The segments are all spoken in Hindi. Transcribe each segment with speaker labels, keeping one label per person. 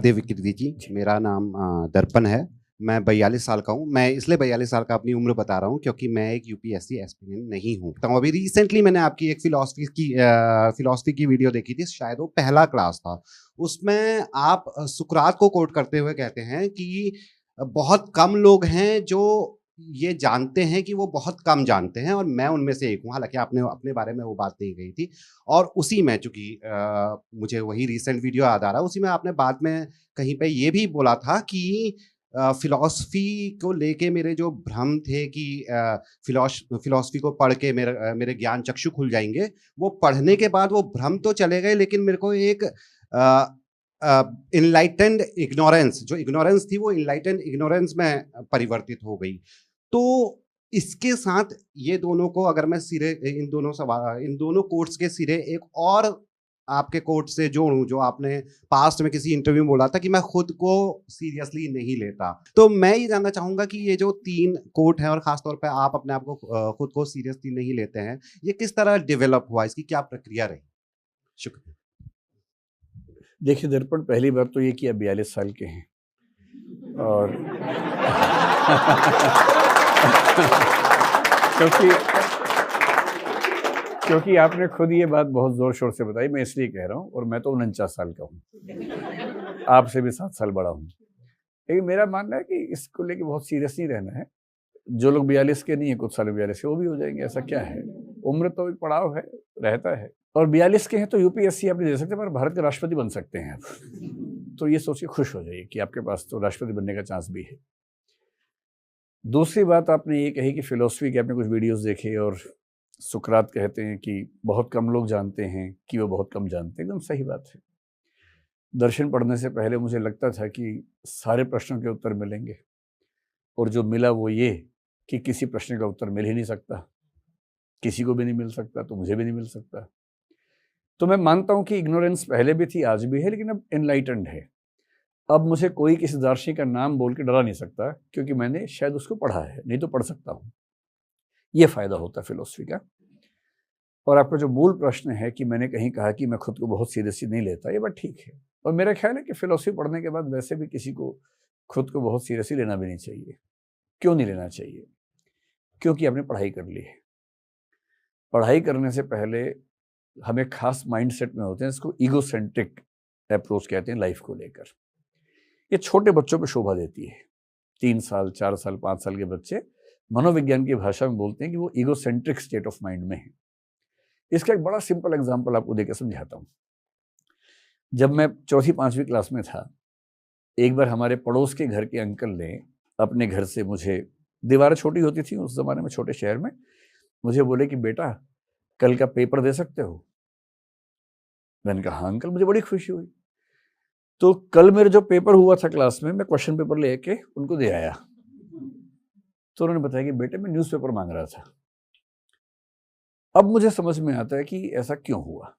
Speaker 1: देव विकृति जी, मेरा नाम दर्पण है। मैं 42 साल का हूँ। मैं इसलिए 42 साल का अपनी उम्र बता रहा हूँ क्योंकि मैं एक यूपीएससी एस्पिरेंट नहीं हूँ। तो अभी रिसेंटली मैंने आपकी एक फिलॉसफी की वीडियो देखी थी, शायद वो पहला क्लास था। उसमें आप सुकरात को कोट करते हुए कहते हैं कि बहुत कम लोग हैं जो ये जानते हैं कि वो बहुत कम जानते हैं और मैं उनमें से एक हूँ। हालांकि आपने अपने बारे में वो बात नहीं कही थी। और उसी में चूंकि मुझे वही रिसेंट वीडियो याद आ रहा है, उसी में आपने बाद में कहीं पे ये भी बोला था कि फिलॉसफी को लेके मेरे जो भ्रम थे कि फिलॉसफी को पढ़ के मेरे ज्ञान चक्षु खुल जाएंगे, वो पढ़ने के बाद वो भ्रम तो चले गए, लेकिन मेरे को एक इनलाइटेंड इग्नोरेंस, जो इग्नोरेंस थी वो इनलाइटेंड इग्नोरेंस में परिवर्तित हो गई। तो इसके साथ ये दोनों को अगर मैं सिरे इन दोनों कोट्स के सिरे एक और आपके कोट से जोड़ूं, जो आपने पास्ट में किसी इंटरव्यू में बोला था कि मैं खुद को सीरियसली नहीं लेता, तो मैं ये जानना चाहूंगा कि ये जो 3 कोट हैं और खासतौर पे आप अपने आप को खुद को सीरियसली नहीं लेते हैं, ये किस तरह डेवलप हुआ, इसकी क्या प्रक्रिया रही? शुक्रिया।
Speaker 2: देखिए दर्पण, पहली बात तो ये कि आप 42 साल के हैं और क्योंकि आपने खुद ये बात बहुत जोर शोर से बताई, मैं इसलिए कह रहा हूँ। और मैं तो 49 साल का हूँ, आपसे भी 7 साल बड़ा हूँ। लेकिन मेरा मानना है कि इसको लेके बहुत सीरियस नहीं रहना है। जो लोग 42 के नहीं है, कुछ साल 42 के वो भी हो जाएंगे, ऐसा क्या है। उम्र तो एक पड़ाव है, रहता है। और 42 के हैं तो यूपीएससी आप नहीं दे सकते, पर भारत के राष्ट्रपति बन सकते हैं आप। तो ये सोच के खुश हो जाइए कि आपके पास तो राष्ट्रपति बनने का चांस भी है। दूसरी बात आपने ये कही कि फिलॉसफी के आपने कुछ वीडियोस देखे और सुकरात कहते हैं कि बहुत कम लोग जानते हैं कि वो बहुत कम जानते हैं। एकदम सही बात है। दर्शन पढ़ने से पहले मुझे लगता था कि सारे प्रश्नों के उत्तर मिलेंगे, और जो मिला वो ये कि किसी प्रश्न का उत्तर मिल ही नहीं सकता, किसी को भी नहीं मिल सकता, तो मुझे भी नहीं मिल सकता। तो मैं मानता हूं कि इग्नोरेंस पहले भी थी, आज भी है, लेकिन अब एनलाइटेंड है। अब मुझे कोई किसी दार्शनिक का नाम बोल के डरा नहीं सकता, क्योंकि मैंने शायद उसको पढ़ा है, नहीं तो पढ़ सकता हूं। ये फायदा होता है फिलॉसफी का। और आपका जो मूल प्रश्न है कि मैंने कहीं कहा कि मैं खुद को बहुत सीरियसली नहीं लेता, ये बात ठीक है। और मेरा ख्याल है कि फिलॉसफी पढ़ने के बाद वैसे भी किसी को खुद को बहुत सीरियसली लेना भी नहीं चाहिए। क्यों नहीं लेना चाहिए? क्योंकि आपने पढ़ाई कर ली है। पढ़ाई करने से पहले हम एक खास माइंडसेट में होते हैं, इसको ईगोसेंट्रिक अप्रोच कहते हैं लाइफ को लेकर। ये छोटे बच्चों पे शोभा देती है। 3 साल, 4 साल, 5 साल के बच्चे मनोविज्ञान की भाषा में बोलते हैं कि वो ईगोसेंट्रिक स्टेट ऑफ माइंड में है। इसका एक बड़ा सिंपल एग्जाम्पल आपको देकर समझाता हूँ। जब मैं 4वीं-5वीं क्लास में था, एक बार हमारे पड़ोस के घर के अंकल ने अपने घर से मुझे, दीवारें छोटी होती थी उस जमाने में छोटे शहर में, मुझे बोले कि बेटा कल का पेपर दे सकते हो? मैंने कहा हाँ अंकल। मुझे बड़ी खुशी हुई। तो कल मेरे जो पेपर हुआ था क्लास में, मैं क्वेश्चन पेपर लेके उनको दे आया। तो उन्होंने बताया कि बेटे मैं न्यूज़पेपर मांग रहा था। अब मुझे समझ में आता है कि ऐसा क्यों हुआ।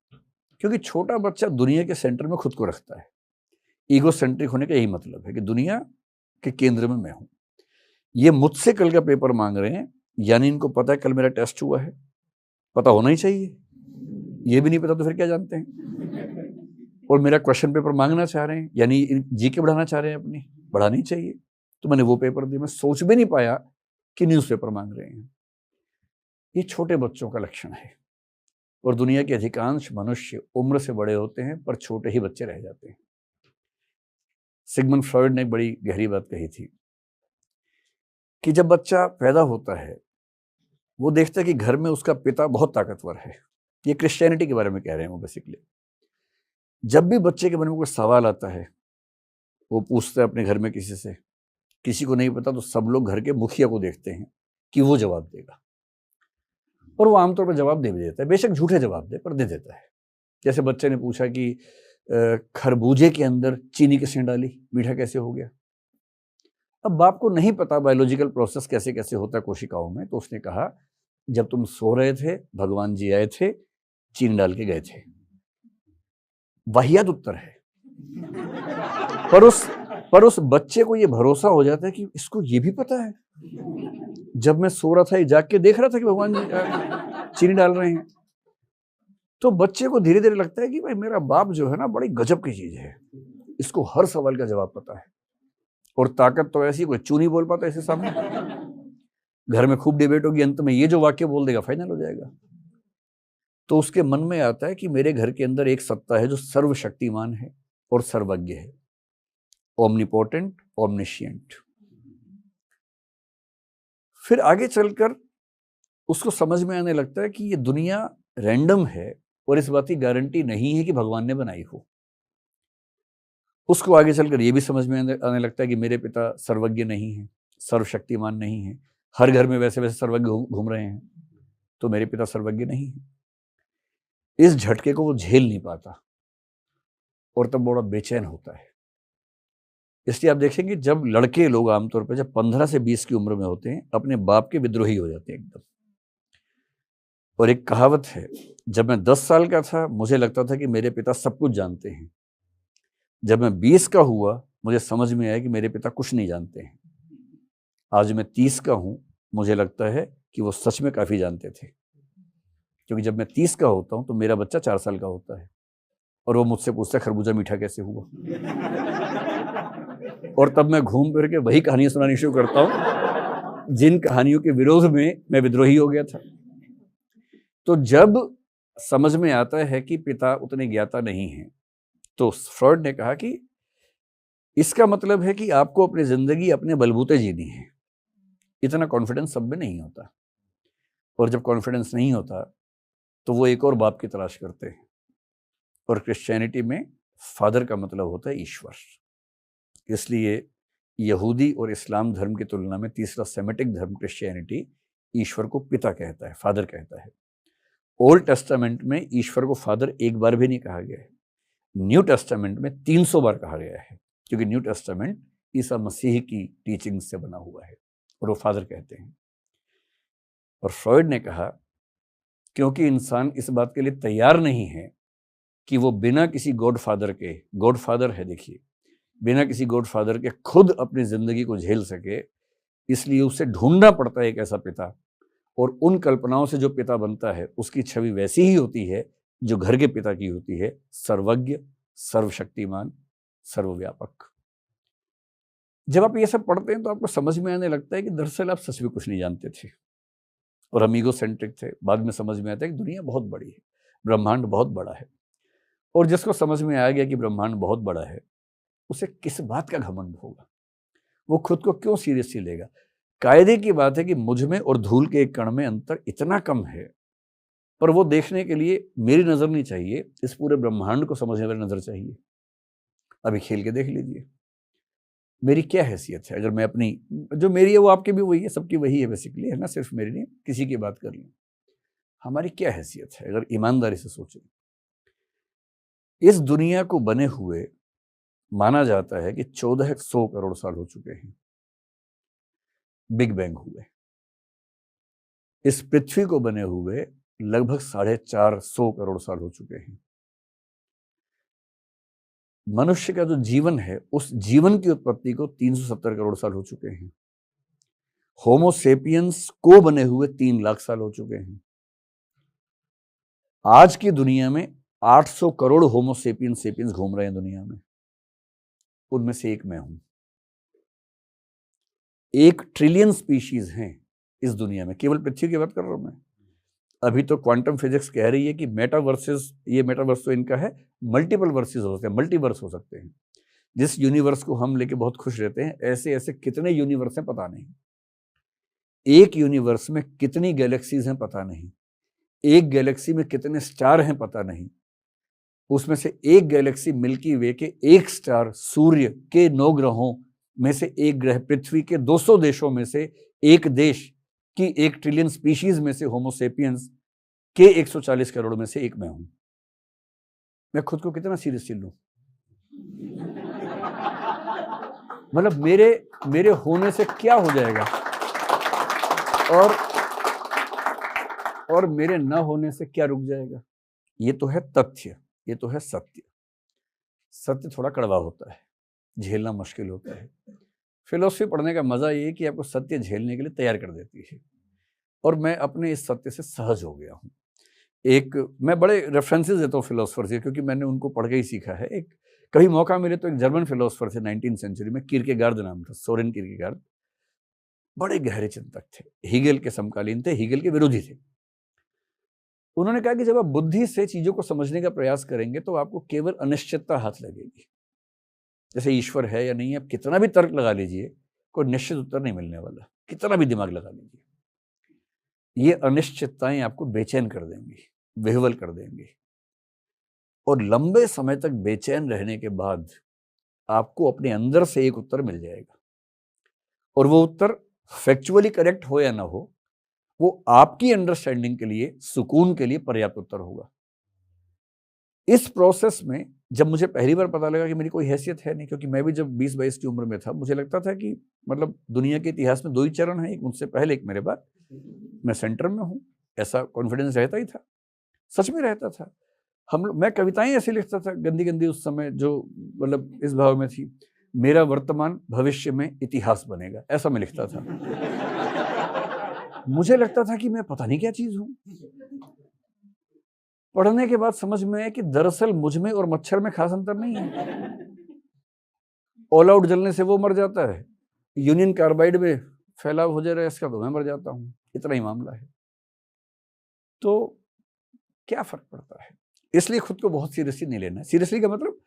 Speaker 2: क्योंकि छोटा बच्चा दुनिया के सेंटर में खुद को रखता है। ईगो सेंट्रिक होने का यही मतलब है कि दुनिया के केंद्र में मैं हूं। ये मुझसे कल का पेपर मांग रहे हैं, यानी इनको पता है कल मेरा टेस्ट हुआ है। पता होना ही चाहिए। ये भी नहीं पता तो फिर क्या जानते हैं। और मेरा क्वेश्चन पेपर मांगना चाह रहे हैं, यानी जीके बढ़ाना चाह रहे हैं अपनी, बढ़ानी चाहिए। तो मैंने वो पेपर दिया। मैं सोच भी नहीं पाया कि न्यूज़पेपर मांग रहे हैं। ये छोटे बच्चों का लक्षण है। और दुनिया के अधिकांश मनुष्य उम्र से बड़े होते हैं, पर छोटे ही बच्चे रह जाते हैं। सिगमंड फ्रॉइड ने एक बड़ी गहरी बात कही थी कि जब बच्चा पैदा होता है, वो देखता है कि घर में उसका पिता बहुत ताकतवर है। ये क्रिश्चियनिटी के बारे में कह रहे हैं वो बेसिकली। जब भी बच्चे के मन में कोई सवाल आता है, वो पूछता है अपने घर में किसी से, किसी को नहीं पता तो सब लोग घर के मुखिया को देखते हैं कि वो जवाब देगा। और वो आमतौर पर जवाब दे भी देता है, बेशक झूठे जवाब दे, पर दे देता है। जैसे बच्चे ने पूछा कि खरबूजे के अंदर चीनी किसने डाली, मीठा कैसे हो गया। अब बाप को नहीं पता बायोलॉजिकल प्रोसेस कैसे कैसे होता है कोशिकाओं में, तो उसने कहा जब तुम सो रहे थे भगवान जी आए थे, चीनी डाल के गए थे। वाहियात उत्तर है। पर उस बच्चे को ये भरोसा हो जाता है कि इसको ये भी पता है। जब मैं सो रहा था ये जाग के देख रहा था कि भगवान जी चीनी डाल रहे हैं। तो बच्चे को धीरे धीरे लगता है कि भाई मेरा बाप जो है ना बड़ी गजब की चीज है। इसको हर सवाल का जवाब पता है, और ताकत तो ऐसी, कोई चू नहीं बोल पाता इसके सामने। घर में खूब डिबेट होगी, अंत में ये जो वाक्य बोल देगा फाइनल हो जाएगा। तो उसके मन में आता है कि मेरे घर के अंदर एक सत्ता है जो सर्वशक्तिमान है और सर्वज्ञ है, ओमनीपोटेंट, ओमनिशिएंट। फिर आगे चलकर उसको समझ में आने लगता है कि ये दुनिया रैंडम है और इस बात की गारंटी नहीं है कि भगवान ने बनाई हो। उसको आगे चलकर ये भी समझ में आने लगता है कि मेरे पिता सर्वज्ञ नहीं है, सर्वशक्तिमान नहीं है। हर घर में वैसे वैसे सर्वज्ञ घूम रहे हैं, तो मेरे पिता सर्वज्ञ नहीं है। इस झटके को वो झेल नहीं पाता और तब बड़ा बेचैन होता है। इसलिए आप देखेंगे जब लड़के लोग आमतौर पर जब 15 से 20 की उम्र में होते हैं, अपने बाप के विद्रोही हो जाते हैं एकदम। और एक कहावत है, जब मैं 10 साल का था मुझे लगता था कि मेरे पिता सब कुछ जानते हैं। जब मैं 20 का हुआ मुझे समझ में आया कि मेरे पिता कुछ नहीं जानते हैं। आज मैं 30 का हूं, मुझे लगता है कि वो सच में काफी जानते थे, क्योंकि जब मैं 30 का होता हूं तो मेरा बच्चा 4 साल का होता है और वो मुझसे पूछता है खरबूजा मीठा कैसे हुआ। और तब मैं घूम फिर के वही कहानियां सुनानी शुरू करता हूं जिन कहानियों के विरोध में मैं विद्रोही हो गया था। तो जब समझ में आता है कि पिता उतने ज्ञाता नहीं है, तो फ्रॉइड ने कहा कि इसका मतलब है कि आपको अपनी जिंदगी अपने बलबूते जीनी है। इतना कॉन्फिडेंस सब में नहीं होता, और जब कॉन्फिडेंस नहीं होता तो वो एक और बाप की तलाश करते हैं। और क्रिश्चियनिटी में फादर का मतलब होता है ईश्वर। इसलिए यहूदी और इस्लाम धर्म की तुलना में तीसरा सेमेटिक धर्म क्रिश्चियनिटी ईश्वर को पिता कहता है, फादर कहता है। ओल्ड टेस्टामेंट में ईश्वर को फादर एक बार भी नहीं कहा गया है। न्यू टेस्टामेंट में 300 बार कहा गया है, क्योंकि न्यू टेस्टामेंट ईसा मसीह की टीचिंग से बना हुआ है और वो फादर कहते हैं। और फ्रॉइड ने कहा क्योंकि इंसान इस बात के लिए तैयार नहीं है कि वो बिना किसी गॉडफादर के, गॉडफादर है देखिए, बिना किसी गॉडफादर के खुद अपनी जिंदगी को झेल सके, इसलिए उसे ढूंढना पड़ता है एक ऐसा पिता। और उन कल्पनाओं से जो पिता बनता है उसकी छवि वैसी ही होती है जो घर के पिता की होती है, सर्वज्ञ, सर्वशक्तिमान, सर्वव्यापक। जब आप ये सब पढ़ते हैं तो आपको समझ में आने लगता है कि दरअसल आप सच में कुछ नहीं जानते थे और हम ईगोसेंट्रिक थे। बाद में समझ में आता है कि दुनिया बहुत बड़ी है, ब्रह्मांड बहुत बड़ा है। और जिसको समझ में आ गया कि ब्रह्मांड बहुत बड़ा है, उसे किस बात का घमंड होगा? वो खुद को क्यों सीरियसली लेगा? कायदे की बात है कि मुझ में और धूल के एक कण में अंतर इतना कम है, पर वो देखने के लिए मेरी नजर नहीं चाहिए, इस पूरे ब्रह्मांड को समझने वाली नजर चाहिए। अभी खेल के देख लीजिए, मेरी क्या हैसियत है? अगर मैं अपनी, जो मेरी है वो आपकी भी वही है, सबकी वही है बेसिकली, है ना, सिर्फ मेरी नहीं, किसी की बात कर लें। हमारी क्या हैसियत है अगर ईमानदारी से सोचें? इस दुनिया को बने हुए माना जाता है कि 1400 करोड़ साल हो चुके हैं, बिग बैंग हुए। इस पृथ्वी को बने हुए लगभग 450 करोड़ साल हो चुके हैं। मनुष्य का जो जीवन है उस जीवन की उत्पत्ति को 370 करोड़ साल हो चुके हैं। होमो सेपियंस को बने हुए 3 लाख साल हो चुके हैं। आज की दुनिया में 800 करोड़ होमो सेपियंस घूम रहे हैं दुनिया में, उनमें से एक मैं हूं। 1 ट्रिलियन स्पीशीज हैं इस दुनिया में, केवल पृथ्वी की बात कर रहा हूं मैं। अभी तो क्वांटम फिजिक्स कह रही है कि मेटावर्सेस, ये मेटावर्स तो इनका है, मल्टीपल वर्सेस हो सकते हैं, मल्टीवर्स हो सकते हैं। जिस यूनिवर्स को हम लेके बहुत खुश रहते हैं, ऐसे ऐसे कितने यूनिवर्स हैं पता नहीं। एक यूनिवर्स में कितनी गैलेक्सीज हैं पता नहीं। एक गैलेक्सी में कितने स्टार हैं पता नहीं। उसमें से एक गैलेक्सी मिल्की वे के एक स्टार, सूर्य के 9 ग्रहों में से एक ग्रह, पृथ्वी के 200 देशों में से एक देश की 1 ट्रिलियन स्पीशीज में से होमो सेपियंस के 140 करोड़ में से एक मैं हूं। मैं खुद को कितना सीरियसली लूं? मतलब मेरे होने से क्या हो जाएगा और मेरे न होने से क्या रुक जाएगा? ये तो है तथ्य, ये तो है सत्य। सत्य थोड़ा कड़वा होता है, झेलना मुश्किल होता है। फिलॉसफी पढ़ने का मजा ये है कि आपको सत्य झेलने के लिए तैयार कर देती है, और मैं अपने इस सत्य से सहज हो गया हूं। मैं बड़े रेफरेंसेस देता हूँ फिलोसफर से, क्योंकि मैंने उनको पढ़ के ही सीखा है। एक कभी मौका मिले तो एक जर्मन फिलोसफर थे 19वीं सेंचुरी में, किरकेगार्ड नाम था, सोरेन किरकेगार्ड, बड़े गहरे चिंतक थे, हीगेल के समकालीन थे, हीगेल के विरोधी थे। उन्होंने कहा कि जब आप बुद्धि से चीजों को समझने का प्रयास करेंगे तो आपको केवल अनिश्चितता हाथ लगेगी। जैसे ईश्वर है या नहीं है, आप कितना भी तर्क लगा लीजिए, कोई निश्चित उत्तर नहीं मिलने वाला, कितना भी दिमाग लगा लीजिए। ये अनिश्चितताएं आपको बेचैन कर देंगी, विह्वल कर देंगी, और लंबे समय तक बेचैन रहने के बाद आपको अपने अंदर से एक उत्तर मिल जाएगा, और वो उत्तर फैक्चुअली करेक्ट हो या ना हो, वो आपकी अंडरस्टैंडिंग के लिए, सुकून के लिए पर्याप्त उत्तर होगा। इस प्रोसेस में जब मुझे पहली बार पता लगा कि मेरी कोई हैसियत है नहीं, क्योंकि मैं भी जब 20-22 की उम्र में था, मुझे लगता था कि मतलब दुनिया के इतिहास में 2 ही चरण हैं, एक मुझसे पहले, एक मेरे बाद, मैं सेंटर में हूँ, ऐसा कॉन्फिडेंस रहता ही था, सच में रहता था। मैं कविताएं ऐसी लिखता था गंदी गंदी उस समय, जो मतलब इस भाव में थी, मेरा वर्तमान भविष्य में इतिहास बनेगा, ऐसा मैं लिखता था। मुझे लगता था कि मैं पता नहीं क्या चीज हूं। पढ़ने के बाद समझ में आया कि दरअसल मुझ में और मच्छर में खास अंतर नहीं है। ऑल आउट जलने से वो मर जाता है, यूनियन कार्बाइड में फैलाव हो जा रहा है इसका, तो मैं मर जाता हूं, इतना ही मामला है। तो क्या फर्क पड़ता है? इसलिए खुद को बहुत सीरियसली नहीं लेना। सीरियसली का मतलब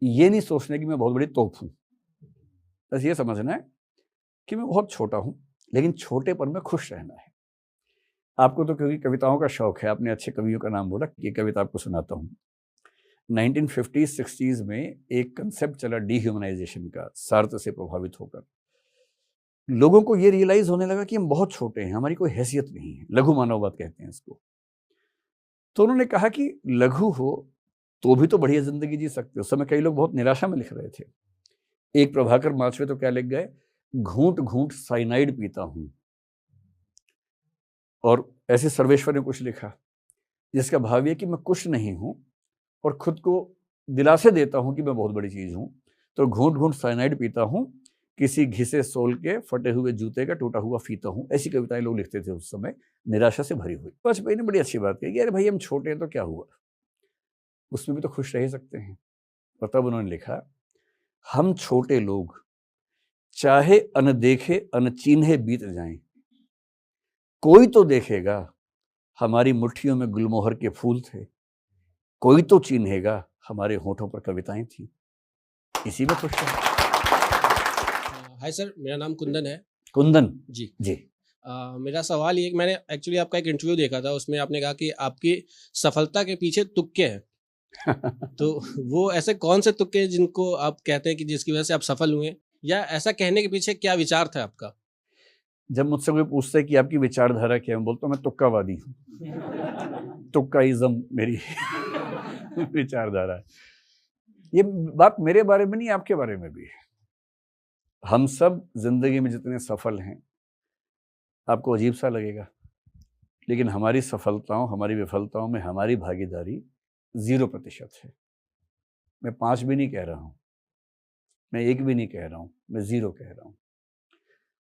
Speaker 2: ये नहीं सोचना कि मैं बहुत बड़ी तोप हूं, बस ये समझना है कि मैं बहुत छोटा हूं, लेकिन छोटेपन में खुश रहना है। आपको तो क्योंकि कविताओं का शौक है, आपने अच्छे कवियों का नाम बोला, ये कविता आपको सुनाता हूँ। 1950s-60s में एक कंसेप्ट चला डीह्यूमनाइजेशन का, सार्त्र से प्रभावित होकर लोगों को ये रियलाइज होने लगा कि हम बहुत छोटे हैं, हमारी कोई हैसियत नहीं है, लघु मानववाद कहते हैं इसको। तो उन्होंने कहा कि लघु हो तो भी तो बढ़िया जिंदगी जी सकते हो। उस समय कई लोग बहुत निराशा में लिख रहे थे। एक प्रभाकर माचवे तो क्या लिख गए, घूंट घूंट साइनाइड पीता हूं। और ऐसे सर्वेश्वर ने कुछ लिखा जिसका भाव ये कि मैं कुछ नहीं हूं और खुद को दिलासे देता हूं कि मैं बहुत बड़ी चीज हूं, तो घूंट घूंट साइनाइड पीता हूं, किसी घिसे सोल के फटे हुए जूते का टूटा हुआ फीता हूं। ऐसी कविताएं लोग लिखते थे उस समय, निराशा से भरी हुई। वाजपेयी ने बड़ी अच्छी बात कही, अरे भाई हम छोटे हैं तो क्या हुआ, उसमें भी तो खुश रह सकते हैं। और तब उन्होंने लिखा, हम छोटे लोग चाहे अनदेखे अनचिन्हे बीत जाएं, कोई तो देखेगा हमारी मुट्ठियों में गुलमोहर के फूल थे, कोई तो चिन्हेगा हमारे होठों पर कविताएं थी। इसी में खुश है।
Speaker 3: हाय सर, मेरा नाम कुंदन है।
Speaker 2: कुंदन
Speaker 3: जी
Speaker 2: जी।
Speaker 3: मेरा सवाल ये, मैंने एक्चुअली आपका एक इंटरव्यू देखा था, उसमें आपने कहा कि आपकी सफलता के पीछे तुक्के हैं। तो वो ऐसे कौन से तुक्के हैं जिनको आप कहते हैं कि जिसकी वजह से आप सफल हुए, या ऐसा कहने के पीछे क्या विचार था आपका?
Speaker 2: जब मुझसे कोई पूछता है कि आपकी विचारधारा क्या है, मैं बोलता हूँ मैं तुक्कावादी हूँ। तुक्काइज्म मेरी विचारधारा है। ये बात मेरे बारे में नहीं, आपके बारे में भी है। हम सब जिंदगी में जितने सफल हैं, आपको अजीब सा लगेगा, लेकिन हमारी सफलताओं, हमारी विफलताओं में हमारी भागीदारी 0% है। मैं 5 भी नहीं कह रहा हूं, मैं 1 भी नहीं कह रहा हूं, मैं 0 कह रहा हूं।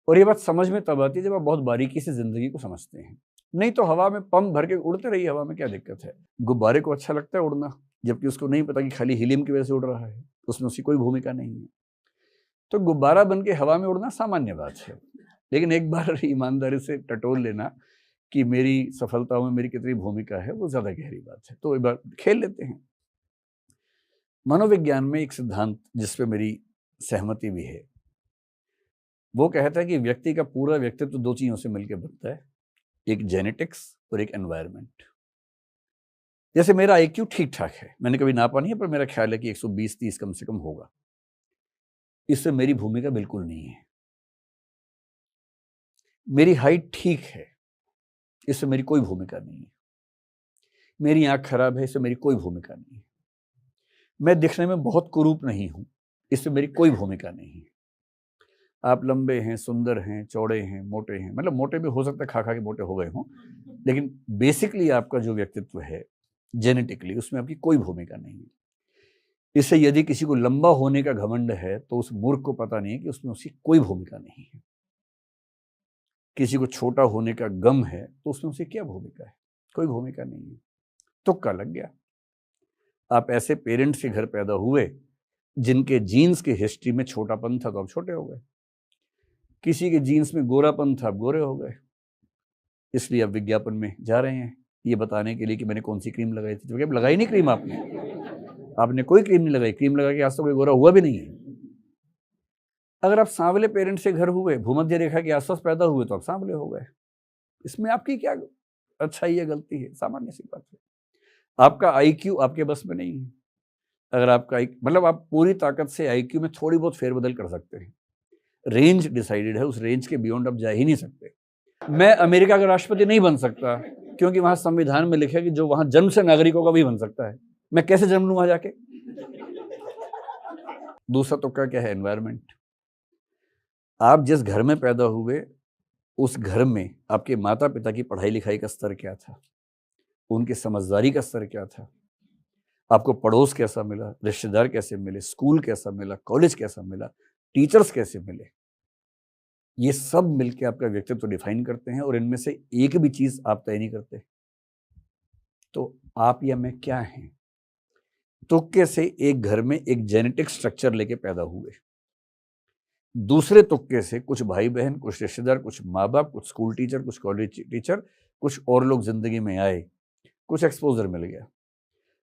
Speaker 2: और ये बात समझ में तब आती है जब आप बहुत बारीकी से जिंदगी को समझते हैं। नहीं तो हवा में पंप भर के उड़ते रहिए, हवा में क्या दिक्कत है। गुब्बारे को अच्छा लगता है उड़ना, जबकि उसको नहीं पता कि खाली हीलियम की वजह से उड़ रहा है, उसमें उसकी कोई भूमिका नहीं है। तो गुब्बारा बन के हवा में उड़ना सामान्य बात है, लेकिन एक बार ईमानदारी से टटोल लेना कि मेरी सफलताओं में मेरी कितनी भूमिका है, वो ज्यादा गहरी बात है। तो एक बार खेल लेते हैं। मनोविज्ञान में एक सिद्धांत जिसपे मेरी सहमति भी है, वो कहता है कि व्यक्ति का पूरा व्यक्तित्व 2 चीजों से मिलकर बनता है, एक जेनेटिक्स और एक एनवायरनमेंट। जैसे मेरा IQ ठीक ठाक है, मैंने कभी नापा नहीं है, पर मेरा ख्याल है कि 120-30 कम से कम होगा। इससे मेरी भूमिका बिल्कुल नहीं है। मेरी हाइट ठीक है, इससे मेरी कोई भूमिका नहीं है। मेरी आंख खराब है, इससे मेरी कोई भूमिका नहीं है। मैं दिखने में बहुत कुरूप नहीं हूं, इससे मेरी कोई भूमिका नहीं है। आप लंबे हैं, सुंदर हैं, चौड़े हैं, मोटे हैं, मतलब मोटे भी हो सकता है, खा खा के मोटे हो गए हों, लेकिन बेसिकली आपका जो व्यक्तित्व है जेनेटिकली, उसमें आपकी कोई भूमिका नहीं है। इससे यदि किसी को लंबा होने का घमंड है तो उस मूर्ख को पता नहीं है कि उसमें उसकी कोई भूमिका नहीं है। किसी को छोटा होने का गम है तो उसमें उसकी क्या भूमिका है, कोई भूमिका नहीं है। तुक्का लग गया। आप ऐसे पेरेंट्स के घर पैदा हुए जिनके जीन्स की हिस्ट्री में छोटापन था तो अब छोटे हो गए, किसी के जीन्स में गोरापन था अब गोरे हो गए, इसलिए अब विज्ञापन में जा रहे हैं ये बताने के लिए कि मैंने कौन सी क्रीम लगाई थी। तो लगाई नहीं क्रीम आपने कोई क्रीम नहीं लगाई, क्रीम लगा के आज तक कोई गोरा हुआ भी नहीं है। अगर आप सांवले पेरेंट्स से घर हुए, भूमध्य रेखा के आसपास पैदा हुए, तो आप सांवले हो गए। इसमें आपकी क्या अच्छाई है, गलती है? सामान्य सी बात है। आपका आईक्यू आपके बस में नहीं है। अगर आपका मतलब आप पूरी ताकत से आईक्यू में थोड़ी बहुत फेरबदल कर सकते हैं, रेंज डिसाइडेड है, उस रेंज के बियॉन्ड आप जा ही नहीं सकते। मैं अमेरिका का राष्ट्रपति नहीं बन सकता क्योंकि वहां संविधान में लिखा है कि जो वहां जन्म से नागरिकों का भी बन सकता है। मैं कैसे जन्म लूं वहां जाके? दूसरा तुक्का क्या है? एनवायरमेंट। आप जिस घर में पैदा हुए उस घर में आपके माता पिता की पढ़ाई लिखाई का स्तर क्या था, उनकी समझदारी का स्तर क्या था, आपको पड़ोस कैसा मिला, रिश्तेदार कैसे मिले, स्कूल कैसा मिला, कॉलेज कैसा मिला, टीचर्स कैसे मिले, ये सब मिलके आपका व्यक्तित्व डिफाइन करते हैं और इनमें से एक भी चीज आप तय नहीं करते। तो आप या मैं क्या हैं? तुक्के से एक घर में एक जेनेटिक स्ट्रक्चर लेके पैदा हुए, दूसरे तुक्के से कुछ भाई बहन, कुछ रिश्तेदार, कुछ माँ बाप, कुछ स्कूल टीचर, कुछ कॉलेज टीचर, कुछ और लोग जिंदगी में आए, कुछ एक्सपोजर मिल गया।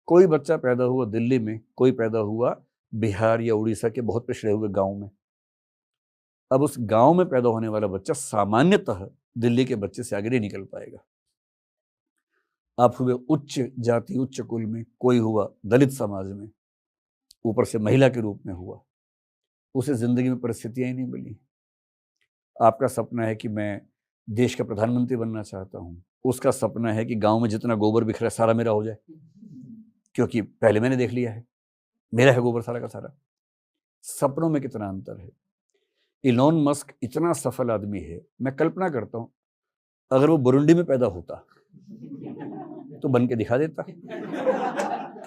Speaker 2: कोई बच्चा पैदा हुआ दिल्ली में, कोई पैदा हुआ बिहार या उड़ीसा के बहुत पिछड़े हुए गांव में। अब उस गांव में पैदा होने वाला बच्चा सामान्यतः दिल्ली के बच्चे से आगे नहीं निकल पाएगा। आप हुए उच्च जाति, उच्च कुल में, कोई हुआ दलित समाज में, ऊपर से महिला के रूप में हुआ, उसे जिंदगी में परिस्थितियां ही नहीं मिली। आपका सपना है कि मैं देश का प्रधानमंत्री बनना चाहता हूं, उसका सपना है कि गांव में जितना गोबर बिखरा है सारा मेरा हो जाए, क्योंकि पहले मैंने देख लिया है, मेरा है गोबर सारा का सारा। सपनों में कितना अंतर है। इलॉन मस्क इतना सफल आदमी है, मैं कल्पना करता हूं अगर वो बुरुंडी में पैदा होता तो बन के दिखा देता,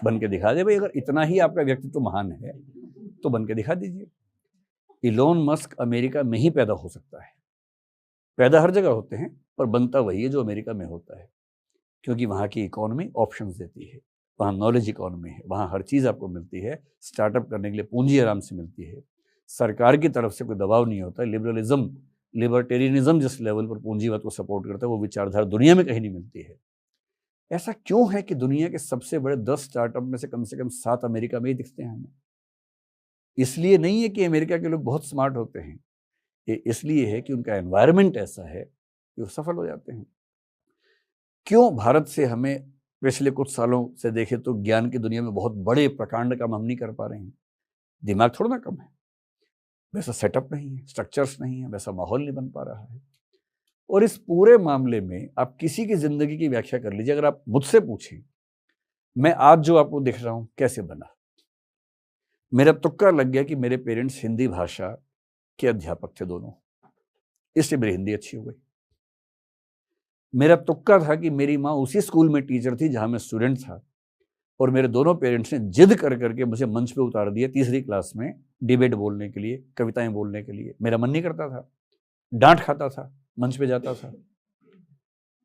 Speaker 2: बन के दिखा दे भाई। अगर इतना ही आपका व्यक्तित्व महान है तो बन के दिखा दीजिए। इलॉन मस्क अमेरिका में ही पैदा हो सकता है। पैदा हर जगह होते हैं पर बनता वही है जो अमेरिका में होता है, क्योंकि वहाँ की इकोनॉमी ऑप्शंस देती है, वहाँ नॉलेज इकोनॉमी है, वहाँ हर चीज़ आपको मिलती है, स्टार्टअप करने के लिए पूंजी आराम से मिलती है, सरकार की तरफ से कोई दबाव नहीं होता। लिबरलिज्म, लिबर्टेरियनिज्म जिस लेवल पर पूंजीवाद को सपोर्ट करता है वो विचारधारा दुनिया में कहीं नहीं मिलती है। ऐसा क्यों है कि दुनिया के सबसे बड़े 10 स्टार्टअप में से कम 7 अमेरिका में ही दिखते हैं हमें? इसलिए नहीं है कि अमेरिका के लोग बहुत स्मार्ट होते हैं, ये इसलिए है कि उनका एनवायरनमेंट ऐसा है कि वो सफल हो जाते हैं। क्यों भारत से हमें पिछले कुछ सालों से देखें तो ज्ञान की दुनिया में बहुत बड़े प्रकांड काम हम नहीं कर पा रहे हैं? दिमाग थोड़ा ना कम है, वैसा सेटअप नहीं है, स्ट्रक्चर्स नहीं है, वैसा माहौल नहीं बन पा रहा है। और इस पूरे मामले में आप किसी की जिंदगी की व्याख्या कर लीजिए। अगर आप मुझसे पूछें मैं आज जो आपको दिख रहा हूं कैसे बना, मेरा तुक्का लग गया कि मेरे पेरेंट्स हिंदी भाषा के अध्यापक थे दोनों, इसलिए मेरी हिंदी अच्छी हो गई। मेरा तुक्का था कि मेरी माँ उसी स्कूल में टीचर थी जहां मैं स्टूडेंट था, और मेरे दोनों पेरेंट्स ने जिद कर करके मुझे मंच पे उतार दिया 3री क्लास में डिबेट बोलने के लिए, कविताएं बोलने के लिए। मेरा मन नहीं करता था, डांट खाता था, मंच पे जाता था।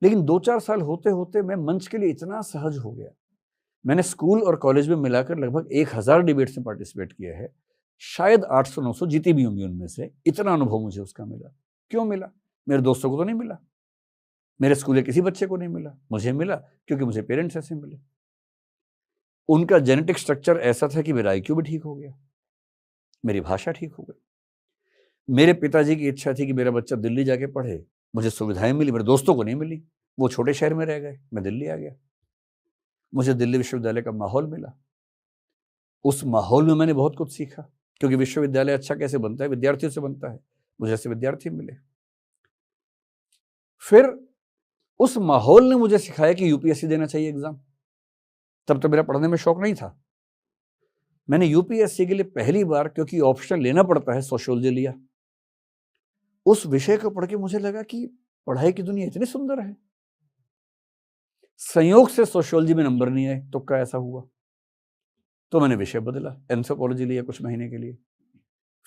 Speaker 2: लेकिन 2-4 साल होते होते मैं मंच के लिए इतना सहज हो गया। मैंने स्कूल और कॉलेज में मिलाकर लगभग 1000 डिबेट्स में पार्टिसिपेट किया है, शायद 800-900 जीती भी होंगी उनमें से। इतना अनुभव मुझे उसका मिला। क्यों मिला? मेरे दोस्तों को तो नहीं मिला, मेरे स्कूल के किसी बच्चे को नहीं मिला, मुझे मिला क्योंकि मुझे पेरेंट्स ऐसे मिले। उनका जेनेटिक स्ट्रक्चर ऐसा था कि मेरा आईक्यू भी ठीक हो गया, मेरी भाषा ठीक हो गई। मेरे पिताजी की इच्छा थी कि मेरा बच्चा दिल्ली जाके पढ़े, मुझे सुविधाएं मिली, मेरे दोस्तों को नहीं मिली, वो छोटे शहर में रह गए, मैं दिल्ली आ गया। मुझे दिल्ली विश्वविद्यालय का माहौल मिला, उस माहौल में मैंने बहुत कुछ सीखा, क्योंकि विश्वविद्यालय अच्छा कैसे बनता है? विद्यार्थियों से बनता है। मुझे ऐसे विद्यार्थी मिले। फिर उस माहौल ने मुझे सिखाया कि यूपीएससी देना चाहिए एग्जाम। तब तो मेरा पढ़ने में शौक नहीं था। मैंने यूपीएससी के लिए पहली बार, क्योंकि ऑप्शन लेना पड़ता है, सोशियोलॉजी लिया। उस विषय को पढ़ के मुझे लगा कि पढ़ाई की दुनिया इतनी सुंदर है। संयोग से सोशियोलॉजी में नंबर नहीं आए, तुक्का ऐसा हुआ, तो मैंने विषय बदला, एंथ्रोपोलॉजी लिया कुछ महीने के लिए।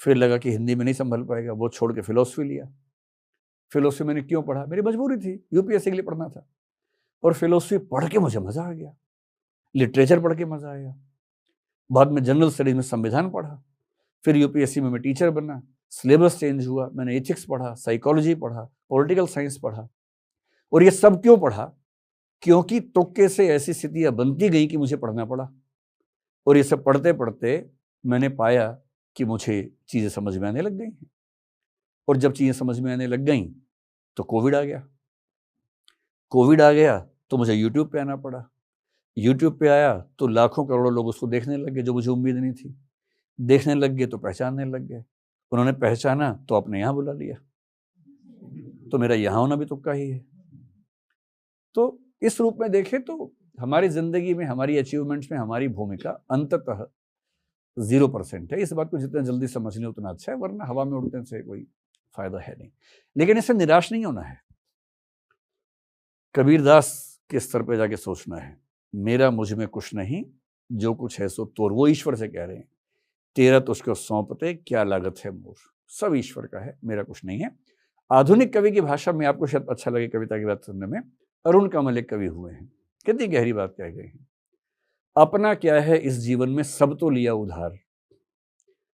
Speaker 2: फिर लगा कि हिंदी में नहीं संभल पाएगा, वो छोड़ के फिलोसफी लिया। फिलोसफी मैंने क्यों पढ़ा? मेरी मजबूरी थी, यूपीएससी के लिए पढ़ना था। और फिलोसफी पढ़ के मुझे मजा आ गया, लिटरेचर पढ़ के मजा आया। बाद में जनरल स्टडीज में संविधान पढ़ा, फिर यूपीएससी में मैं टीचर बना, सिलेबस चेंज हुआ, मैंने एथिक्स पढ़ा, साइकोलॉजी पढ़ा, पॉलिटिकल साइंस पढ़ा। और ये सब क्यों पढ़ा? क्योंकि तुक्के से ऐसी स्थितियां बनती गई कि मुझे पढ़ना पड़ा। और ये सब पढ़ते पढ़ते मैंने पाया कि मुझे चीज़ें समझ में आने लग गई हैं। और जब चीज़ें समझ में आने लग गई तो कोविड आ गया। कोविड आ गया तो मुझे यूट्यूब पे आना पड़ा। यूट्यूब पे आया तो लाखों करोड़ों लोग उसको देखने लग गए, जो मुझे उम्मीद नहीं थी। देखने लग गए तो पहचानने लग गए। उन्होंने पहचाना तो अपने यहाँ बुला लिया। तो मेरा यहाँ होना भी तुक्का ही है। तो इस रूप में देखें तो हमारी ज़िंदगी में, हमारी अचीवमेंट्स में हमारी भूमिका अंततः 0% है। इस बात को जितना जल्दी समझ लें उतना अच्छा है, वरना हवा में उड़ने से कोई फायदा है नहीं। लेकिन इससे निराश नहीं होना है। कबीरदास के स्तर पे जाके सोचना है, मेरा मुझ में कुछ नहीं, जो कुछ है सो तोर। वो ईश्वर से कह रहे हैं, तेरा तुझको सौंपते क्या लागत है मोर। सब ईश्वर का है, मेरा कुछ नहीं है। आधुनिक कवि की भाषा में आपको शायद अच्छा लगे कविता की बात सुनने में, अरुण कमल एक कवि हुए हैं, कितनी गहरी बात कह गए हैं। अपना क्या है इस जीवन में सब तो लिया उधार,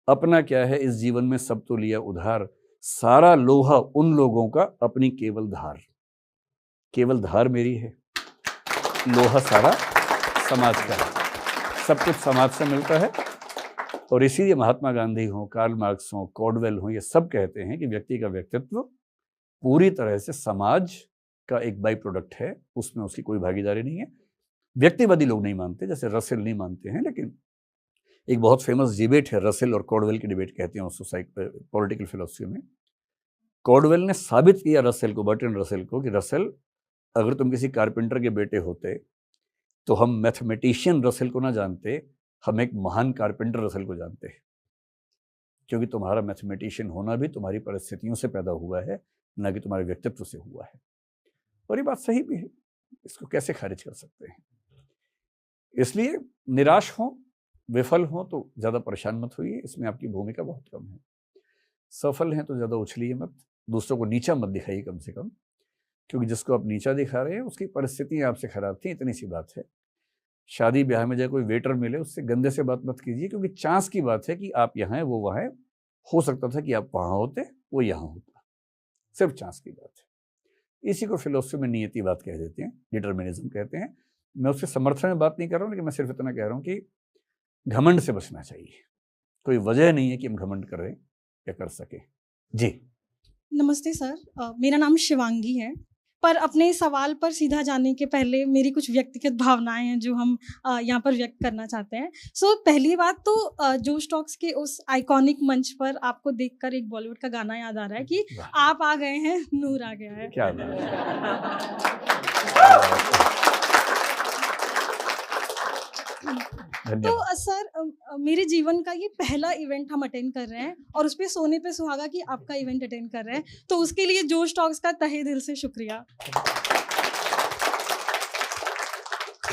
Speaker 2: अपना क्या है इस जीवन में सब तो लिया उधार, सारा लोहा उन लोगों का अपनी केवल धार। केवल धार मेरी है, लोहा सारा समाज का है। सब कुछ समाज से मिलता है। और इसीलिए महात्मा गांधी हों, कार्ल मार्क्स हों, कॉर्डवेल हों, ये सब कहते हैं कि व्यक्ति का व्यक्तित्व पूरी तरह से समाज का एक बाई प्रोडक्ट है, उसमें उसकी कोई भागीदारी नहीं है। व्यक्तिवादी लोग नहीं मानते, जैसे रसेल नहीं मानते हैं, लेकिन एक बहुत फेमस डिबेट है, रसेल और कॉर्डवेल की डिबेट कहते हैं उस पॉलिटिकल फिलोसफी में। कॉर्डवेल ने साबित किया रसेल को, बर्ट्रैंड रसेल को, कि रसेल, अगर तुम किसी कारपेंटर के बेटे होते तो हम मैथमेटिशियन रसेल को ना जानते, हम एक महान कारपेंटर रसेल को जानते हैं, क्योंकि तुम्हारा मैथमेटिशियन होना भी तुम्हारी परिस्थितियों से पैदा हुआ है, ना कि तुम्हारे व्यक्तित्व से हुआ है। और ये बात सही भी है, इसको कैसे खारिज कर सकते हैं। इसलिए निराश हो, विफल हो तो ज़्यादा परेशान मत होइए, इसमें आपकी भूमिका बहुत कम है। सफल हैं तो ज़्यादा उछलिए मत, दूसरों को नीचा मत दिखाइए कम से कम, क्योंकि जिसको आप नीचा दिखा रहे हैं उसकी परिस्थितियाँ आपसे खराब थी, इतनी सी बात है। शादी ब्याह में जब कोई वेटर मिले उससे गंदे से बात मत कीजिए, क्योंकि चांस की बात है कि आप यहाँ हैं, वो वहाँ है। हो सकता था कि आप वहाँ होते, वो यहाँ होता, सिर्फ चांस की बात है। इसी को फिलोसफी में नियतिवाद कह देते हैं, डिटर्मिनिज्म कहते हैं। मैं उसके समर्थन में बात नहीं कर रहा हूँ, लेकिन मैं सिर्फ इतना कह रहा हूँ कि घमंड से बचना चाहिए। कोई वजह नहीं है कि हम घमंड करें या कर सके। जी
Speaker 4: नमस्ते सर, मेरा नाम शिवांगी है। पर अपने सवाल पर सीधा जाने के पहले मेरी कुछ व्यक्तिगत भावनाएं हैं जो हम यहाँ पर व्यक्त करना चाहते हैं। पहली बात तो जोश टॉक्स के उस आइकॉनिक मंच पर आपको देखकर एक बॉलीवुड का गाना याद आ रहा है कि आप आ गए हैं, नूर आ गया है।
Speaker 2: क्या
Speaker 4: तो सर, मेरे जीवन का ये पहला इवेंट हम अटेंड कर रहे हैं और उस पे सोने पे सुहागा कि आपका इवेंट अटेंड कर रहे हैं, तो उसके लिए जोश टॉक्स का तहे दिल से शुक्रिया।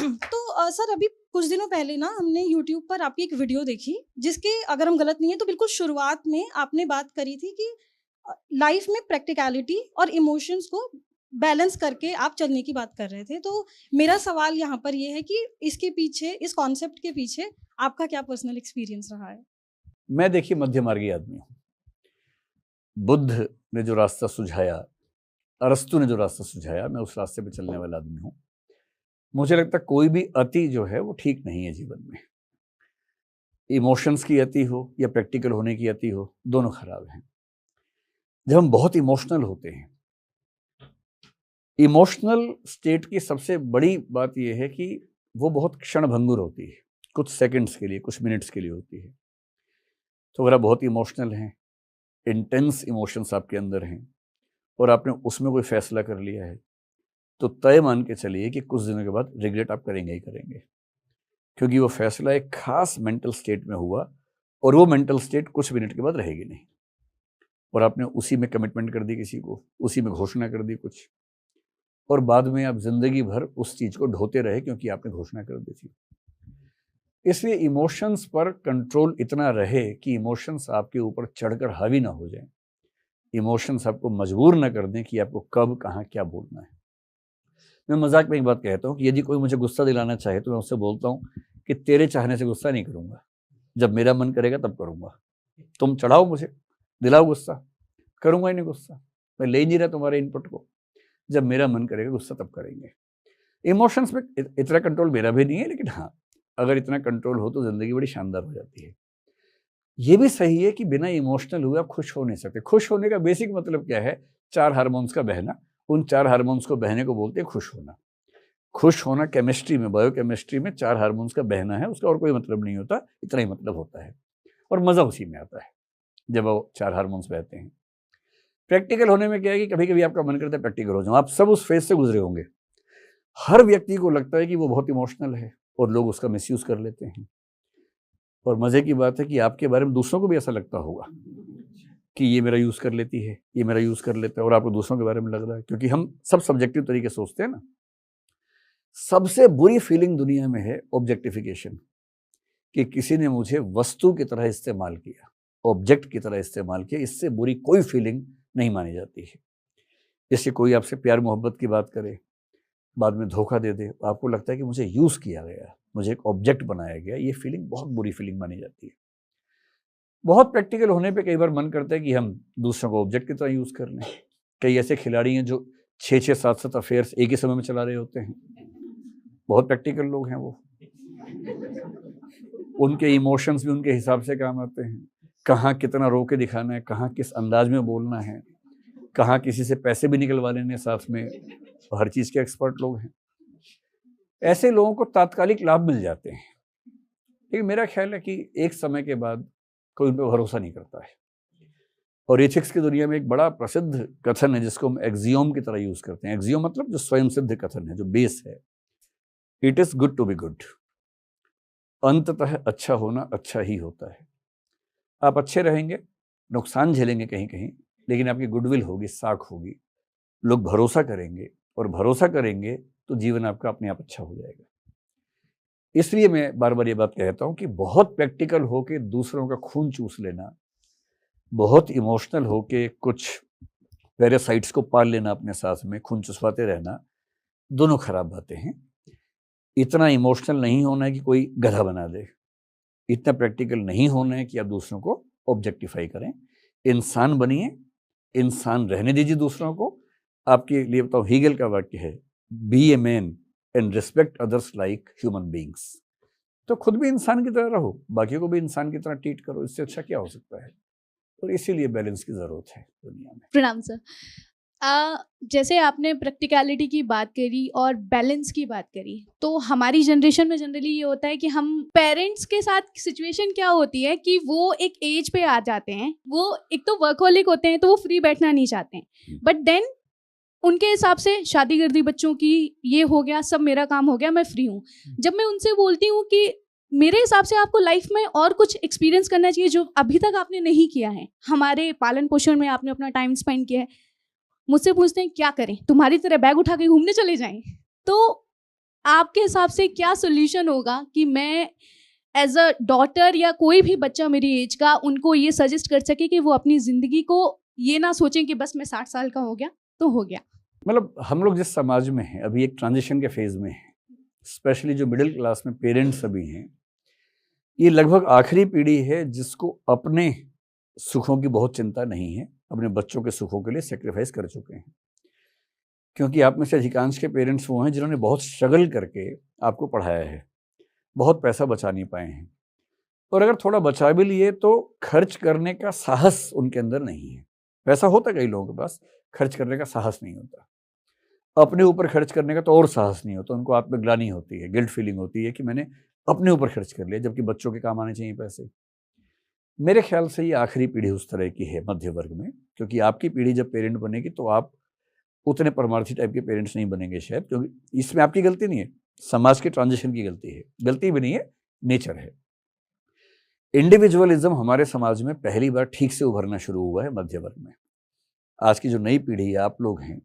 Speaker 4: तो सर, अभी कुछ दिनों पहले ना हमने YouTube पर आपकी एक वीडियो देखी, जिसके अगर हम गलत नहीं है तो बिल्कुल शुरुआत में आपने बात करी थी कि लाइफ में प्रैक्टिकलिटी और इमोशंस को बैलेंस करके आप चलने की बात कर रहे थे। तो मेरा सवाल यहाँ पर ये है कि इसके पीछे, इस कॉन्सेप्ट के पीछे आपका क्या पर्सनल एक्सपीरियंस रहा है?
Speaker 2: मैं देखिए मध्यमार्गी आदमी हूँ। बुद्ध ने जो रास्ता सुझाया, अरस्तु ने जो रास्ता सुझाया, मैं उस रास्ते पे चलने वाला आदमी हूँ। मुझे लगता है कोई भी अति जो है वो ठीक नहीं है जीवन में। इमोशंस की अति हो या प्रैक्टिकल होने की अति हो, दोनों खराब हैं। जब हम बहुत इमोशनल होते हैं, इमोशनल स्टेट की सबसे बड़ी बात यह है कि वो बहुत क्षणभंगुर होती है, कुछ सेकंड्स के लिए, कुछ मिनट्स के लिए होती है। तो अगर आप बहुत इमोशनल हैं, इंटेंस इमोशंस आपके अंदर हैं और आपने उसमें कोई फैसला कर लिया है, तो तय मान के चलिए कि कुछ दिनों के बाद रिग्रेट आप करेंगे ही करेंगे, क्योंकि वो फैसला एक खास मेंटल स्टेट में हुआ और वो मेंटल स्टेट कुछ मिनट के बाद रहेगी नहीं, और आपने उसी में कमिटमेंट कर दी किसी को, उसी में घोषणा कर दी कुछ, और बाद में आप जिंदगी भर उस चीज को ढोते रहे क्योंकि आपने घोषणा कर दी थी। इसलिए इमोशंस पर कंट्रोल इतना रहे कि इमोशंस आपके ऊपर चढ़कर हावी ना हो जाएं, इमोशंस आपको मजबूर ना कर दें कि आपको कब कहाँ क्या बोलना है। मैं मजाक में एक बात कहता हूँ कि यदि कोई मुझे गुस्सा दिलाना चाहे तो मैं उससे बोलता हूँ कि तेरे चाहने से गुस्सा नहीं करूँगा, जब मेरा मन करेगा तब करूँगा। तुम चढ़ाओ मुझे, दिलाओ गुस्सा, करूँगा ही नहीं गुस्सा, मैं ले नहीं रहा तुम्हारे इनपुट को। जब मेरा मन करेगा गुस्सा तब करेंगे। इमोशंस में इतना कंट्रोल मेरा भी नहीं है, लेकिन हाँ, अगर इतना कंट्रोल हो तो ज़िंदगी बड़ी शानदार हो जाती है। ये भी सही है कि बिना इमोशनल हुए आप खुश हो नहीं सकते। खुश होने का बेसिक मतलब क्या है? 4 हार्मोन्स का बहना। उन 4 हार्मोन्स को बहने को बोलते हैं खुश होना। खुश होना केमिस्ट्री में, बायोकेमिस्ट्री में 4 हार्मोन्स का बहना है, उसका और कोई मतलब नहीं होता, इतना ही मतलब होता है। और मज़ा उसी में आता है जब वो 4 हार्मोन्स बहते हैं। प्रैक्टिकल होने में क्या है कि कभी-कभी आपका मन करता है प्रैक्टिकल हो जाऊँ। आप सब उस फेज से गुजरे होंगे। हर व्यक्ति को लगता है कि वो बहुत इमोशनल है और लोग उसका मिसयूज़ कर लेते हैं। और मज़े की बात है कि आपके बारे में दूसरों को भी ऐसा लगता होगा कि ये मेरा यूज़ कर लेती है, ये मेरा यूज़ कर लेता है, और आपको दूसरों के बारे में लग रहा है, क्योंकि हम सब सब्जेक्टिव तरीके से सोचते हैं ना। सबसे बुरी फीलिंग दुनिया में है ऑब्जेक्टिफिकेशन, कि किसी ने मुझे वस्तु की तरह इस्तेमाल किया, ऑब्जेक्ट की तरह इस्तेमाल किया। इससे बुरी कोई फीलिंग नहीं मानी जाती है। जैसे कोई आपसे प्यार मोहब्बत की बात करे, बाद में धोखा दे दे, आपको लगता है कि मुझे यूज़ किया गया, मुझे एक ऑब्जेक्ट बनाया गया, ये फीलिंग बहुत बुरी फीलिंग मानी जाती है। बहुत प्रैक्टिकल होने पे कई बार मन करता है कि हम दूसरों को ऑब्जेक्ट की तरह यूज़ कर लें। कई ऐसे खिलाड़ी हैं जो 6-6, 7-7 अफेयर्स एक ही समय में चला रहे होते हैं। बहुत प्रैक्टिकल लोग हैं वो। उनके इमोशंस भी उनके हिसाब से काम आते हैं। कहाँ कितना रो के दिखाना है, कहाँ किस अंदाज में बोलना है, कहाँ किसी से पैसे भी निकलवा लेने साथ में, हर चीज़ के एक्सपर्ट लोग हैं। ऐसे लोगों को तात्कालिक लाभ मिल जाते हैं, लेकिन मेरा ख्याल है कि एक समय के बाद कोई उन पर भरोसा नहीं करता है। और एथिक्स की दुनिया में एक बड़ा प्रसिद्ध कथन है जिसको हम एक्सियोम की तरह यूज़ करते हैं। एक्सियोम मतलब जो स्वयं सिद्ध कथन है, जो बेस है। It is good to be good. अंततः अच्छा होना अच्छा ही होता है। आप अच्छे रहेंगे, नुकसान झेलेंगे कहीं कहीं, लेकिन आपकी गुडविल होगी, साख होगी, लोग भरोसा करेंगे, और भरोसा करेंगे तो जीवन आपका अपने आप अच्छा हो जाएगा। इसलिए मैं बार बार ये बात कहता हूँ कि बहुत प्रैक्टिकल होके दूसरों का खून चूस लेना, बहुत इमोशनल होके कुछ पैरासाइट्स को पाल लेना अपने साथ में, खून चुसवाते रहना, दोनों खराब बातें हैं। इतना इमोशनल नहीं होना है कि कोई गधा बना दे, इतना प्रैक्टिकल नहीं होना है कि आप दूसरों को ऑब्जेक्टिफाई करें। इंसान बनिए, इंसान रहने दीजिए दूसरों को। आपके लिए बताओ, हीगल का वाक्य है, be a man and respect others like human beings. तो खुद भी इंसान की तरह रहो, बाकियों को भी इंसान की तरह ट्रीट करो। इससे अच्छा क्या हो सकता है? और इसीलिए बैलेंस की ज़रूरत है दुनिया में।
Speaker 5: प्रणाम सर। जैसे आपने प्रैक्टिकलिटी की बात करी और बैलेंस की बात करी, तो हमारी जनरेशन में जनरली ये होता है कि हम पेरेंट्स के साथ सिचुएशन क्या होती है कि वो एक एज पे आ जाते हैं, वो एक तो वर्कहोलिक होते हैं, तो वो फ्री बैठना नहीं चाहते हैं, बट देन उनके हिसाब से शादी कर दी बच्चों की, ये हो गया, सब मेरा काम हो गया, मैं फ्री हूँ। जब मैं उनसे बोलती हूँ कि मेरे हिसाब से आपको लाइफ में और कुछ एक्सपीरियंस करना चाहिए जो अभी तक आपने नहीं किया है, हमारे पालन पोषण में आपने अपना टाइम स्पेंड किया है, मुझसे पूछते हैं क्या करें, तुम्हारी तरह बैग उठा के घूमने चले जाएं? तो आपके हिसाब से क्या सोल्यूशन होगा कि मैं एज अ डॉटर या कोई भी बच्चा मेरी एज का उनको ये सजेस्ट कर सके कि वो अपनी ज़िंदगी को ये ना सोचें कि बस मैं 60 साल का हो गया तो हो गया?
Speaker 2: मतलब हम लोग जिस समाज में हैं अभी, एक ट्रांजिशन के फेज़ में हैं, स्पेशली जो मिडिल क्लास में पेरेंट्स अभी हैं, ये लगभग आखिरी पीढ़ी है जिसको अपने सुखों की बहुत चिंता नहीं है, अपने बच्चों के सुखों के लिए सेक्रीफाइस कर चुके हैं। क्योंकि आप में से अधिकांश के पेरेंट्स वो हैं जिन्होंने बहुत स्ट्रगल करके आपको पढ़ाया है, बहुत पैसा बचा नहीं पाए हैं, और अगर थोड़ा बचा भी लिए तो खर्च करने का साहस उनके अंदर नहीं है। पैसा होता कई लोगों के पास, खर्च करने का साहस नहीं होता। अपने ऊपर खर्च करने का तो और साहस नहीं होता, उनको आत्मग्लानि होती है, गिल्ट फीलिंग होती है कि मैंने अपने ऊपर खर्च कर लिया, जबकि बच्चों के काम आने चाहिए पैसे। मेरे ख्याल से ये आखिरी पीढ़ी उस तरह की है मध्य वर्ग में, क्योंकि आपकी पीढ़ी जब पेरेंट बनेगी तो आप उतने परमार्थी टाइप के पेरेंट्स नहीं बनेंगे शायद, क्योंकि इसमें आपकी गलती नहीं है, समाज के ट्रांजिशन की गलती है, गलती भी नहीं है, नेचर है। इंडिविजुअलिज्म हमारे समाज में पहली बार ठीक से उभरना शुरू हुआ है मध्य वर्ग में। आज की जो नई पीढ़ी है, आप लोग हैं,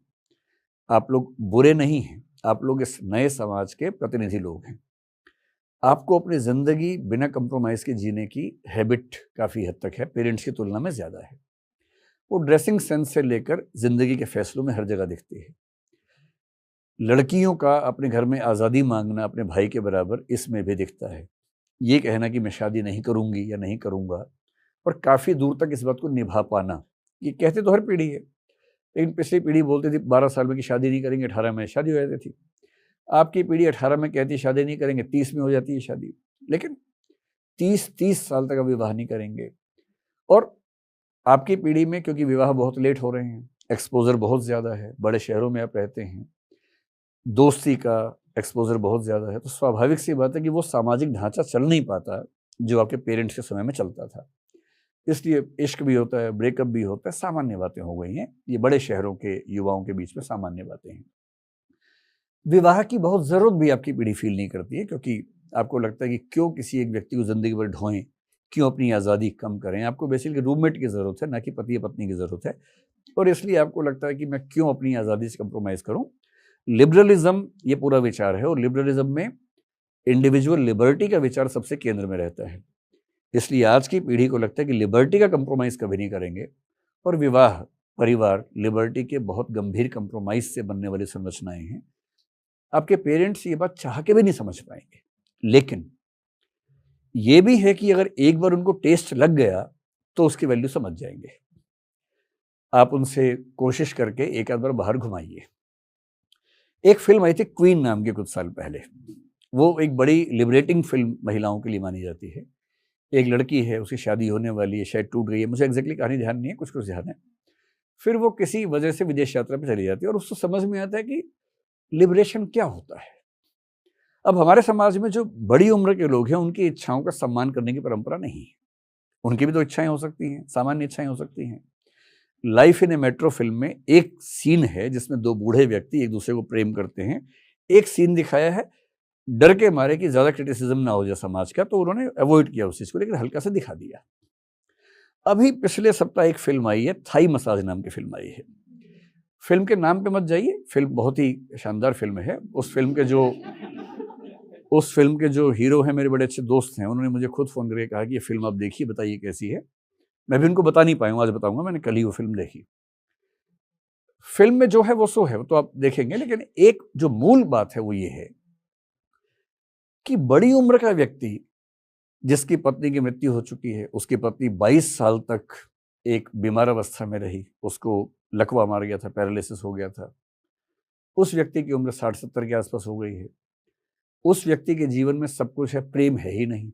Speaker 2: आप लोग बुरे नहीं हैं, आप लोग इस नए समाज के प्रतिनिधि लोग हैं। आपको अपनी ज़िंदगी बिना कंप्रोमाइज़ के जीने की हैबिट काफ़ी हद तक है, पेरेंट्स की तुलना में ज़्यादा है। वो ड्रेसिंग सेंस से लेकर ज़िंदगी के फैसलों में हर जगह दिखती है। लड़कियों का अपने घर में आज़ादी मांगना अपने भाई के बराबर इसमें भी दिखता है। ये कहना कि मैं शादी नहीं करूँगी या नहीं करूँगा, और काफ़ी दूर तक इस बात को निभा पाना। ये कहते तो हर पीढ़ी है, लेकिन पिछली पीढ़ी बोलती थी 12 साल में कि शादी नहीं करेंगे, 18 में शादी हो जाती थी। आपकी पीढ़ी 18 में कहती शादी नहीं करेंगे, 30 में हो जाती है शादी, लेकिन 30 साल तक विवाह नहीं करेंगे। और आपकी पीढ़ी में क्योंकि विवाह बहुत लेट हो रहे हैं, एक्सपोजर बहुत ज़्यादा है, बड़े शहरों में आप रहते हैं, दोस्ती का एक्सपोजर बहुत ज़्यादा है, तो स्वाभाविक सी बात है कि वो सामाजिक ढांचा चल नहीं पाता जो आपके पेरेंट्स के समय में चलता था। इसलिए इश्क भी होता है, ब्रेकअप भी होता है, सामान्य बातें हो गई हैं। ये बड़े शहरों के युवाओं के बीच में सामान्य बातें हैं। विवाह की बहुत ज़रूरत भी आपकी पीढ़ी फील नहीं करती है, क्योंकि आपको लगता है कि क्यों किसी एक व्यक्ति को ज़िंदगी भर ढोएं, क्यों अपनी आज़ादी कम करें। आपको बेसिकली रूममेट की ज़रूरत है, ना कि पति या पत्नी की ज़रूरत है, और इसलिए आपको लगता है कि मैं क्यों अपनी आज़ादी से कंप्रोमाइज़ करूँ। लिबरलिज्म ये पूरा विचार है, और लिबरलिज्म में इंडिविजुअल लिबर्टी का विचार सबसे केंद्र में रहता है। इसलिए आज की पीढ़ी को लगता है कि लिबर्टी का कंप्रोमाइज़ कभी नहीं करेंगे, और विवाह, परिवार लिबर्टी के बहुत गंभीर कंप्रोमाइज़ से बनने वाली संरचनाएं हैं। आपके पेरेंट्स ये बात चाह के भी नहीं समझ पाएंगे, लेकिन ये भी है कि अगर एक बार उनको टेस्ट लग गया तो उसकी वैल्यू समझ जाएंगे। आप उनसे कोशिश करके एक आध बार बाहर घुमाइए। एक फिल्म आई थी क्वीन नाम की कुछ साल पहले, वो एक बड़ी लिबरेटिंग फिल्म महिलाओं के लिए मानी जाती है। एक लड़की है, उसकी शादी होने वाली है, शायद टूट गई है, मुझे एग्जैक्टली कहानी ध्यान नहीं है, कुछ कुछ ध्यान है। फिर वो किसी वजह से विदेश यात्रा पर चली जाती है, और उसको समझ में आता है कि लिबरेशन क्या होता है। अब हमारे समाज में जो बड़ी उम्र के लोग हैं, उनकी इच्छाओं का सम्मान करने की परंपरा नहीं है। उनकी भी तो इच्छाएं हो सकती हैं, सामान्य इच्छाएं हो सकती हैं। Life in A metro film में एक सीन है जिसमें दो बूढ़े व्यक्ति एक दूसरे को प्रेम करते हैं। एक सीन दिखाया है, डर के मारे कि ज़्यादा क्रिटिसिज्म ना हो जाए समाज का, तो उन्होंने अवॉइड किया उस चीज़ को, लेकिन हल्का सा दिखा दिया। अभी पिछले सप्ताह एक फिल्म आई है, थाई मसाज नाम की फिल्म आई है। फिल्म के नाम पे मत जाइए, फिल्म बहुत ही शानदार फिल्म है। उस फिल्म के जो हीरो हैं मेरे बड़े अच्छे दोस्त हैं, उन्होंने मुझे खुद फ़ोन करके कहा कि ये फिल्म आप देखिए, बताइए कैसी है। मैं भी उनको बता नहीं पाया हूँ, आज बताऊंगा। मैंने कल ही वो फिल्म देखी। फिल्म में जो है वो सो है, वो तो आप देखेंगे, लेकिन एक जो मूल बात है वो ये है कि बड़ी उम्र का व्यक्ति जिसकी पत्नी की मृत्यु हो चुकी है, उसकी पत्नी 22 साल तक एक बीमार अवस्था में रही, उसको लकवा मार गया था, पैरालिसिस हो गया था। उस व्यक्ति की उम्र 60-70 के आसपास हो गई है। उस व्यक्ति के जीवन में सब कुछ है, प्रेम है ही नहीं।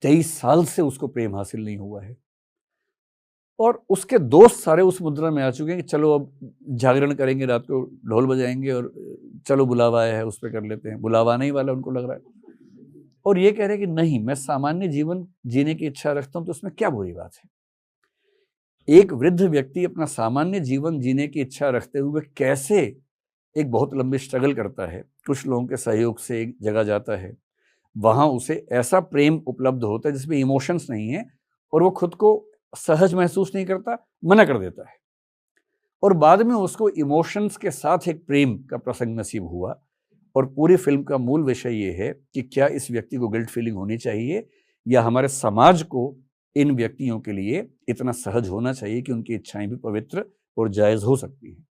Speaker 2: 23 साल से उसको प्रेम हासिल नहीं हुआ है, और उसके दोस्त सारे उस मुद्रा में आ चुके हैं कि चलो अब जागरण करेंगे, रात को ढोल बजाएंगे, और चलो बुलावा आया है उस पर कर लेते हैं। बुलावा आने ही वाला उनको लग रहा है, और ये कह रहे हैं कि नहीं, मैं सामान्य जीवन जीने की इच्छा रखता हूं, तो उसमें क्या बुरी बात है। एक वृद्ध व्यक्ति अपना सामान्य जीवन जीने की इच्छा रखते हुए कैसे एक बहुत लंबी स्ट्रगल करता है, कुछ लोगों के सहयोग से एक जगह जाता है, वहां उसे ऐसा प्रेम उपलब्ध होता है जिसमें इमोशंस नहीं है, और वो खुद को सहज महसूस नहीं करता, मना कर देता है, और बाद में उसको इमोशंस के साथ एक प्रेम का प्रसंग नसीब हुआ। और पूरी फिल्म का मूल विषय ये है कि क्या इस व्यक्ति को गिल्ट फीलिंग होनी चाहिए, या हमारे समाज को इन व्यक्तियों के लिए इतना सहज होना चाहिए कि उनकी इच्छाएं भी पवित्र और जायज़ हो सकती हैं।